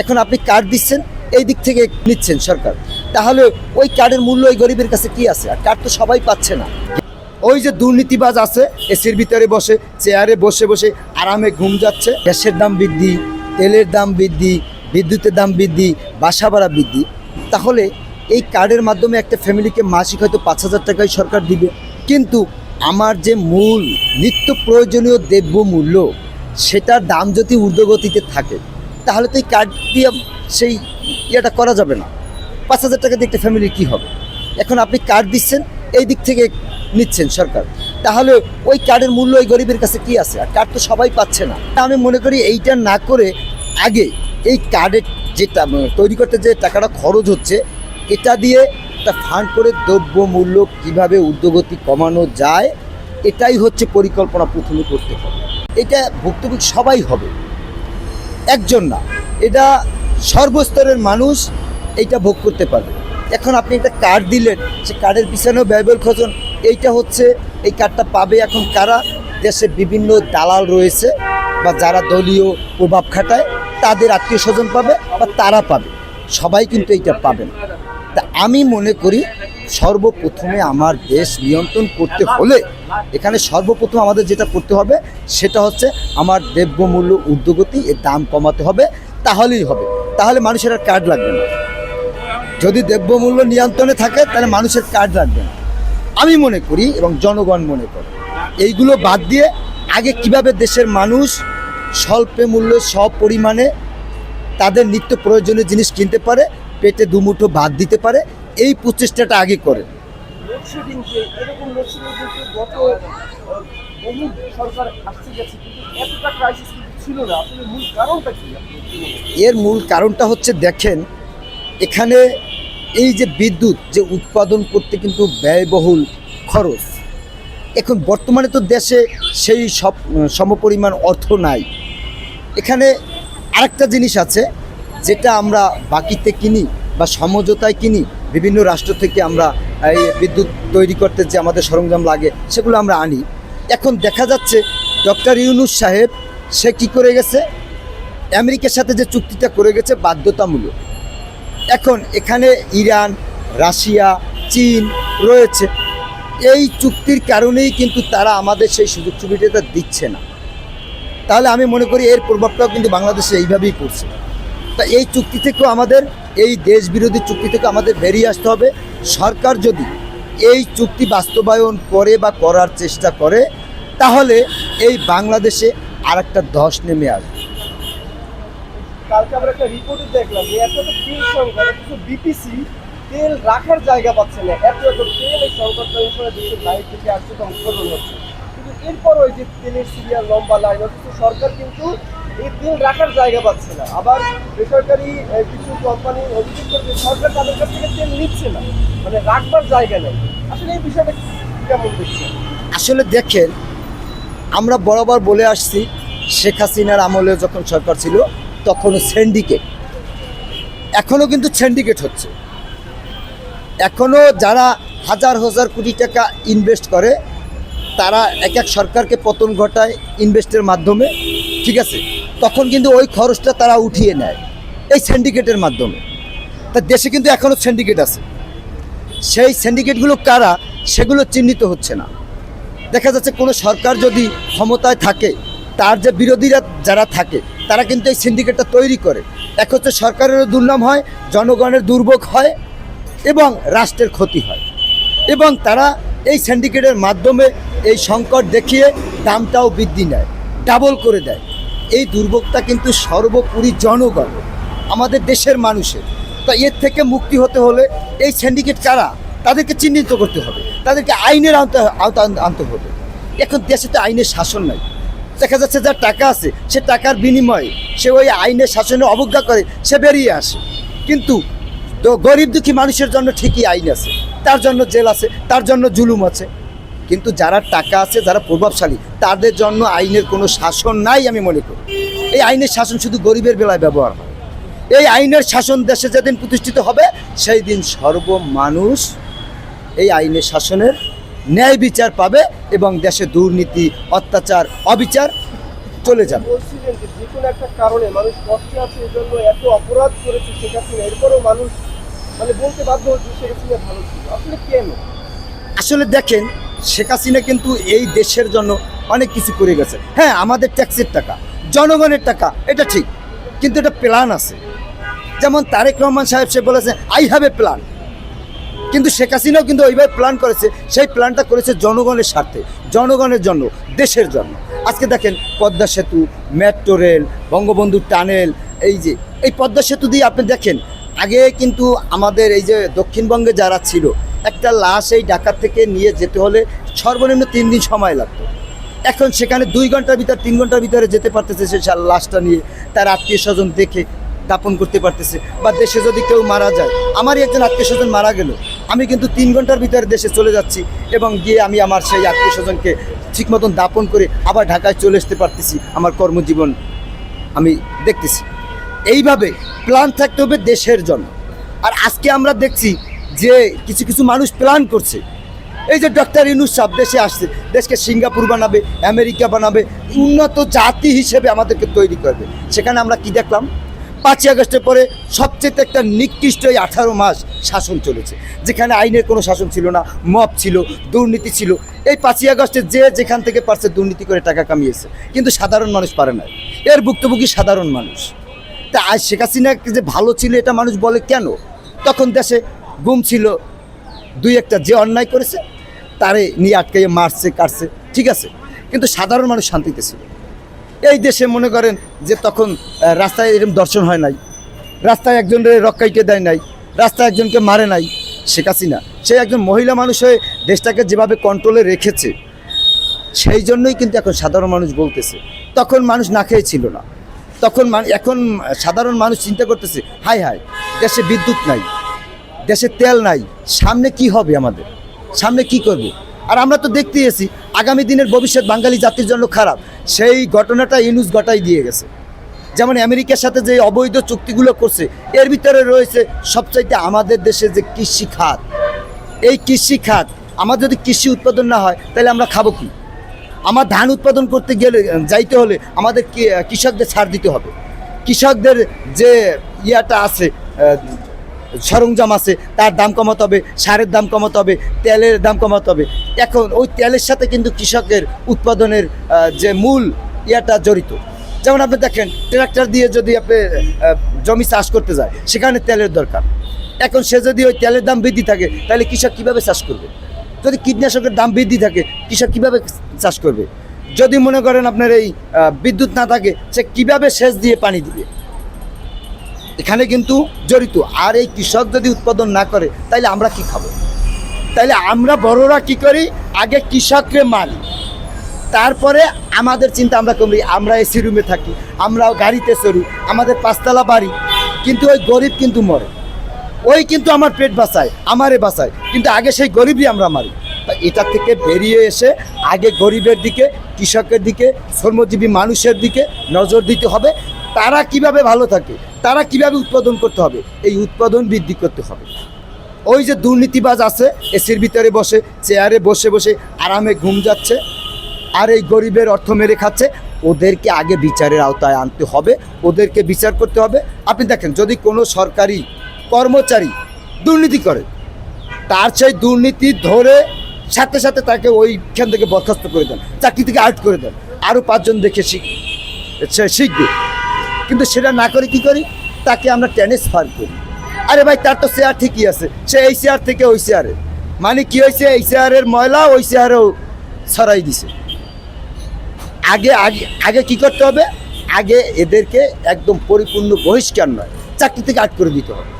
এখন আপনি কার্ড দিচ্ছেন, এই দিক থেকে নিচ্ছেন সরকার, তাহলে ওই কার্ডের মূল্য ওই গরিবের কাছে কি আছে? আর কার্ড তো সবাই পাচ্ছে না। ওই যে দুর্নীতিবাজ আছে এসির ভিতরে বসে চেয়ারে বসে বসে আরামে ঘুম যাচ্ছে, গ্যাসের দাম বৃদ্ধি, তেলের দাম বৃদ্ধি, বিদ্যুতের দাম বৃদ্ধি, বাসা ভাড়া বৃদ্ধি, তাহলে এই কার্ডের মাধ্যমে একটা ফ্যামিলিকে মাসিক হয়তো 5,000 টাকাই সরকার দিবে, কিন্তু আমার যে মূল নিত্য প্রয়োজনীয় দ্রব্যমূল্য সেটার দাম যদি ঊর্ধ্বগতিতে থাকে তাহলে তো এই কার্ড দিয়ে সেই ইয়েটা করা যাবে না। 5,000 টাকা দিয়ে একটা ফ্যামিলির কী হবে? এখন আপনি কার্ড দিচ্ছেন, এই দিক থেকে নিচ্ছেন সরকার, তাহলে ওই কার্ডের মূল্য ওই গরিবের কাছে কি আছে? আর কার্ড তো সবাই পাচ্ছে না। আমি মনে করি এইটা না করে আগে এই কার্ডের যেটা তৈরি করতে যে টাকাটা খরচ হচ্ছে এটা দিয়ে একটা ফান্ড করে দ্রব্যমূল্য কীভাবে ঊর্ধ্বগতি কমানো যায় এটাই হচ্ছে পরিকল্পনা প্রথমে করতে হবে। এটা ভুক্তভোগী সবাই হবে, একজন না, এটা সর্বস্তরের মানুষ এইটা ভোগ করতে পারবে। এখন আপনি একটা কার্ড দিলেন, সে কার্ডের পিছনেও ব্যয়বহুল খরচ। এইটা হচ্ছে এই কার্ডটা পাবে এখন কারা? দেশে বিভিন্ন দালাল রয়েছে বা যারা দলীয় প্রভাব খাটায় তাদের আত্মীয় স্বজন পাবে বা তারা পাবে, সবাই কিন্তু এইটা পাবেন। তা আমি মনে করি সর্বপ্রথমে আমার দেশ নিয়ন্ত্রণ করতে হলে এখানে সর্বপ্রথম আমাদের যেটা করতে হবে সেটা হচ্ছে আমার দ্রব্যমূল্য ঊর্ধ্বগতি, এর দাম কমাতে হবে, তাহলেই হবে। তাহলে মানুষের আর কার্ড লাগবে না। যদি দ্রব্যমূল্য নিয়ন্ত্রণে থাকে তাহলে মানুষের কার্ড লাগবে না আমি মনে করি, এবং জনগণ মনে করে। এইগুলো বাদ দিয়ে আগে কিভাবে দেশের মানুষ স্বল্প মূল্যে পরিমাণে তাদের নিত্য প্রয়োজনীয় জিনিস কিনতে পারে, পেটে দুমুঠো ভাত দিতে পারে, এই প্রচেষ্টাটা আগে করে। এর মূল কারণটা হচ্ছে, দেখেন এখানে এই যে বিদ্যুৎ যে উৎপাদন করতে কিন্তু ব্যয়বহুল খরচ, এখন বর্তমানে তো দেশে সেই সমপরিমাণ অর্থ নাই। এখানে আরেকটা জিনিস আছে যেটা আমরা বাকিতে কিনি বা সমঝোতায় কিনি, বিভিন্ন রাষ্ট্র থেকে আমরা এই বিদ্যুৎ তৈরি করতে যে আমাদের সরঞ্জাম লাগে সেগুলো আমরা আনি। এখন দেখা যাচ্ছে ডক্টর ইউনূস সাহেব সে কী করে গেছে, আমেরিকার সাথে যে চুক্তিটা করে গেছে বাধ্যতামূলক। এখন এখানে ইরান, রাশিয়া, চীন রয়েছে, এই চুক্তির কারণেই কিন্তু তারা আমাদের সেই সুযোগ সুবিধাটা দিচ্ছে না। তাহলে আমি মনে করি এর প্রভাবটাও কিন্তু বাংলাদেশে এইভাবেই পড়ছে। তা এই চুক্তি থেকেও আমাদের, এই দেশ বিরোধী চুক্তি থেকে আমাদের বেরিয়ে আসতে হবে। সরকার যদি এই চুক্তি বাস্তবায়ন করে বা করার চেষ্টা করে তাহলে এই বাংলাদেশে আর একটা ধস নেমে আসবে। কালকে আমরা একটা রিপোর্টে দেখলাম যে এত তেল সংকট, কিছু বিপিসি তেল রাখার জায়গা পাচ্ছে না, এত তেল এই সংকটটা উপরে দেশের বাইরে থেকে আসছে, সংশোধন হচ্ছে, কিন্তু এরপরও ওই যে তেলের সিরিয়াল লম্বা লাইন, অথচ সরকার কিন্তু এই তেল রাখার জায়গা পাচ্ছে না। আবার বেসরকারি কিছু কোম্পানি অভিযোগ করছে সরকার তাদের কাছ থেকে তেল নিচ্ছে না, মানে রাখবার জায়গা নেই। আসলে এই বিষয়টা কেমন দেখছেন? আসলে দেখেন, আমরা বরাবর বলে আসছি শেখ হাসিনার আমলে যখন সরকার ছিল তখনও সিন্ডিকেট, এখনও কিন্তু সিন্ডিকেট হচ্ছে। এখনও যারা হাজার হাজার কোটি টাকা ইনভেস্ট করে তারা এক এক সরকারকে পতন ঘটায় ইনভেস্টের মাধ্যমে, ঠিক আছে, তখন কিন্তু ওই খরচটা তারা উঠিয়ে নেয় এই সিন্ডিকেটের মাধ্যমে। তা দেশে কিন্তু এখনও সিন্ডিকেট আছে, সেই সিন্ডিকেটগুলো কারা সেগুলো চিহ্নিত হচ্ছে না। দেখা যাচ্ছে কোনো সরকার যদি ক্ষমতায় থাকে তার যে বিরোধীরা যারা থাকে তারা কিন্তু এই সিন্ডিকেটটা তৈরি করে। এক হচ্ছে সরকারেরও দুর্নাম হয়, জনগণের দুর্ভোগ হয় এবং রাষ্ট্রের ক্ষতি হয়, এবং তারা এই সিন্ডিকেটের মাধ্যমে এই সংকট দেখিয়ে দামটাও বৃদ্ধি নেয়, ডাবল করে দেয়। এই দুর্ভোগটা কিন্তু সর্বোপরি জনগণ, আমাদের দেশের মানুষের। তো এর থেকে মুক্তি হতে হলে এই সিন্ডিকেট কারা তাদেরকে চিহ্নিত করতে হবে, তাদেরকে আইনের আওতা আনতে হবে। এখন দেশে তো আইনের শাসন নাই। দেখা যাচ্ছে যার টাকা আছে সে টাকার বিনিময়ে সে ওই আইনের শাসনে অবজ্ঞা করে, সে বেরিয়ে আসে। কিন্তু গরিব দুঃখী মানুষের জন্য ঠিকই আইন আছে, তার জন্য জেল আছে, তার জন্য জুলুম আছে। কিন্তু যারা টাকা আছে, যারা প্রভাবশালী, তাদের জন্য আইনের কোনো শাসন নাই। আমি মনে করি এই আইনের শাসন শুধু গরিবের বেলায় ব্যবহার হয়। এই আইনের শাসন দেশে যেদিন প্রতিষ্ঠিত হবে সেই দিন সর্বমানুষ এই আইনের শাসনের ন্যায় বিচার পাবে এবং দেশে দুর্নীতি, অত্যাচার, অবিচার চলে যাবে। বলছিলেন যে যে কোনো একটা কারণে মানুষ কষ্টে আছে, এই জন্য এত অপরাধ করেছে শেখ হাসিনা, এরপরেও মানুষ মানে বলতে বাধ্য হচ্ছে শেখ হাসিনা ভালো ছিল। আসলে কেন? আসলে দেখেন, শেখ হাসিনা কিন্তু এই দেশের জন্য অনেক কিছু করে গেছে। হ্যাঁ, আমাদের ট্যাক্সের টাকা, জনগণের টাকা, এটা ঠিক, কিন্তু এটা প্ল্যান আছে। যেমন তারেক রহমান সাহেব সে বলেছে আই হ্যাভ এ প্ল্যান, কিন্তু শেখ হাসিনাও কিন্তু ওইভাবে প্ল্যান করেছে। সেই প্ল্যানটা করেছে জনগণের স্বার্থে, জনগণের জন্য, দেশের জন্য। আজকে দেখেন পদ্মা সেতু, মেট্রো রেল, বঙ্গবন্ধু টানেল, এই পদ্মা সেতু দিয়ে আপনি দেখেন, আগে কিন্তু আমাদের এই যে দক্ষিণবঙ্গে যারা ছিল, একটা লাশ এই ঢাকা থেকে নিয়ে যেতে হলে সর্বনিম্ন 3 দিন সময় লাগতো। এখন সেখানে 2 ঘন্টার ভিতর, 3 ঘন্টার ভিতরে যেতে পারতেছে সে লাশটা নিয়ে, তার আত্মীয় স্বজন দেখে দাপন করতে পারতেছে। বা দেশে যদি কেউ মারা যায়, আমারই একজন আত্মীয় স্বজন মারা গেল, আমি কিন্তু 3 ঘন্টার ভিতরে দেশে চলে যাচ্ছি এবং গিয়ে আমি আমার সেই আত্মীয় স্বজনকে ঠিক মতন দাপন করে আবার ঢাকায় চলে আসতে পারতেছি, আমার কর্মজীবন আমি দেখতেছি। এইভাবে প্ল্যান থাকতে হবে দেশের জন্য। আর আজকে আমরা দেখছি যে কিছু কিছু মানুষ প্ল্যান করছে, এই যে ডক্টর ইউনূস সাহেব দেশে আসছে, দেশকে সিঙ্গাপুর বানাবে, আমেরিকা বানাবে, উন্নত জাতি হিসেবে আমাদেরকে তৈরি করবে। সেখানে আমরা কি দেখলাম? 5ই আগস্টের পরে সবচেয়ে একটা নিকৃষ্ট এই 18 মাস শাসন চলেছে, যেখানে আইনের কোনো শাসন ছিল না, মব ছিল, দুর্নীতি ছিল। এই 5ই আগস্টে যে যেখান থেকে পারছে দুর্নীতি করে টাকা কামিয়েছে, কিন্তু সাধারণ মানুষ পারে না। এর ভুক্তভোগী সাধারণ মানুষ। তা আজ শেখ হাসিনা যে ভালো ছিল এটা মানুষ বলে কেন? তখন দেশে গুম ছিল 2-1টা, যে অন্যায় করেছে তারে নিয়ে আটকাইয়ে মারছে, কাটছে, ঠিক আছে, কিন্তু সাধারণ মানুষ শান্তিতে ছিল। এই দেশে মনে করেন যে তখন রাস্তায় এরকম দর্শন হয় নাই, রাস্তায় একজনের রক্ষাইতে দেয় নাই, রাস্তায় একজনকে মারে নাই। শেখ হাসিনা সে একজন মহিলা মানুষ হয়ে দেশটাকে যেভাবে কন্ট্রোলে রেখেছে, সেই জন্যই কিন্তু এখন সাধারণ মানুষ বলতেছে। তখন মানুষ না খেয়ে ছিল না, তখন এখন সাধারণ মানুষ চিন্তা করতেছে, হায় হায়, দেশে বিদ্যুৎ নাই, দেশে তেল নাই, সামনে কি হবে, আমাদের সামনে কি করব। আর আমরা তো দেখতেই আছি আগামী দিনের ভবিষ্যৎ বাঙালি জাতির জন্য খারাপ। সেই ঘটনাটা ইউনূস ঘটাই দিয়ে গেছে। যেমন আমেরিকার সাথে যে অবৈধ চুক্তিগুলো করছে, এর ভিতরে রয়েছে সবচাইতে আমাদের দেশে যে কৃষি খাত। এই কৃষি খাত, আমার যদি কৃষি উৎপাদন না হয় তাহলে আমরা খাবো কি? আমার ধান উৎপাদন করতে গেলে যাইতে হলে আমাদের কৃষকদের ছাড় দিতে হবে। কৃষকদের যে ইয়াটা আছে, সরঞ্জাম আছে, তার দাম কমাতে হবে, সারের দাম কমাতে হবে, তেলের দাম কমাতে হবে। এখন ওই তেলের সাথে কিন্তু কৃষকের উৎপাদনের যে মূল ইয়াটা জড়িত। যেমন আপনি দেখেন, ট্রাক্টর দিয়ে যদি আপনি জমি চাষ করতে যায়, সেখানে তেলের দরকার। এখন সে যদি ওই তেলের দাম বৃদ্ধি থাকে, তাহলে কৃষক কীভাবে চাষ করবে? যদি কীটনাশকের দাম বৃদ্ধি থাকে, কৃষক কীভাবে চাষ করবে? যদি মনে করেন আপনার এই বিদ্যুৎ না থাকে, সে কীভাবে সেচ দিয়ে পানি দিবে? এখানে কিন্তু জড়িত। আর এই কৃষক যদি উৎপাদন না করে, তাইলে আমরা কি খাবো? তাইলে আমরা বড়রা কি করি? আগে কৃষককে মারি, তারপরে আমাদের চিন্তা আমরা করি। আমরা এসি রুমে থাকি, আমরাও গাড়িতে চড়ি, আমাদের 5তলা বাড়ি, কিন্তু ওই গরিব কিন্তু মরে। ওই কিন্তু আমার পেট বাঁচায়, আমারে বাঁচায়, কিন্তু আগে সেই গরিবই আমরা মারি। এটা থেকে বেরিয়ে এসে আগে গরিবের দিকে, কৃষকের দিকে, শ্রমজীবী মানুষের দিকে নজর দিতে হবে। তারা কিভাবে ভালো থাকে, তারা কিভাবে উৎপাদন করতে হবে, এই উৎপাদন বৃদ্ধি করতে হবে। ওই যে দুর্নীতিবাজ আছে, এসির ভিতরে বসে, চেয়ারে বসে বসে আরামে ঘুম যাচ্ছে, আর এই গরিবের অর্থ মেরে খাচ্ছে, ওদেরকে আগে বিচারের আওতায় আনতে হবে, ওদেরকে বিচার করতে হবে। আপনি দেখেন, যদি কোনো সরকারি কর্মচারী দুর্নীতি করে, তার সেই দুর্নীতি ধরে সাথে সাথে তাকে ওইখান থেকে বরখাস্ত করে দেন, চাকরি থেকে আউট করে দেন, আরও 5 জন দেখে শিখবে। কিন্তু সেটা না করে কি করি? তাকে আমরা ট্রান্সফার করি। আরে ভাই, তার তো চেয়ার ঠিকই আছে, সে এই চেয়ার থেকে ওই চেয়ারে, মানে কি হয়েছে, এই চেয়ারের ময়লা ওই চেয়ারেও ছড়াই দিছে। আগে আগে আগে কি করতে হবে? আগে এদেরকে একদম পরিপূর্ণ বহিষ্কার নয়, চাকরি থেকে আউট করে দিতে হবে।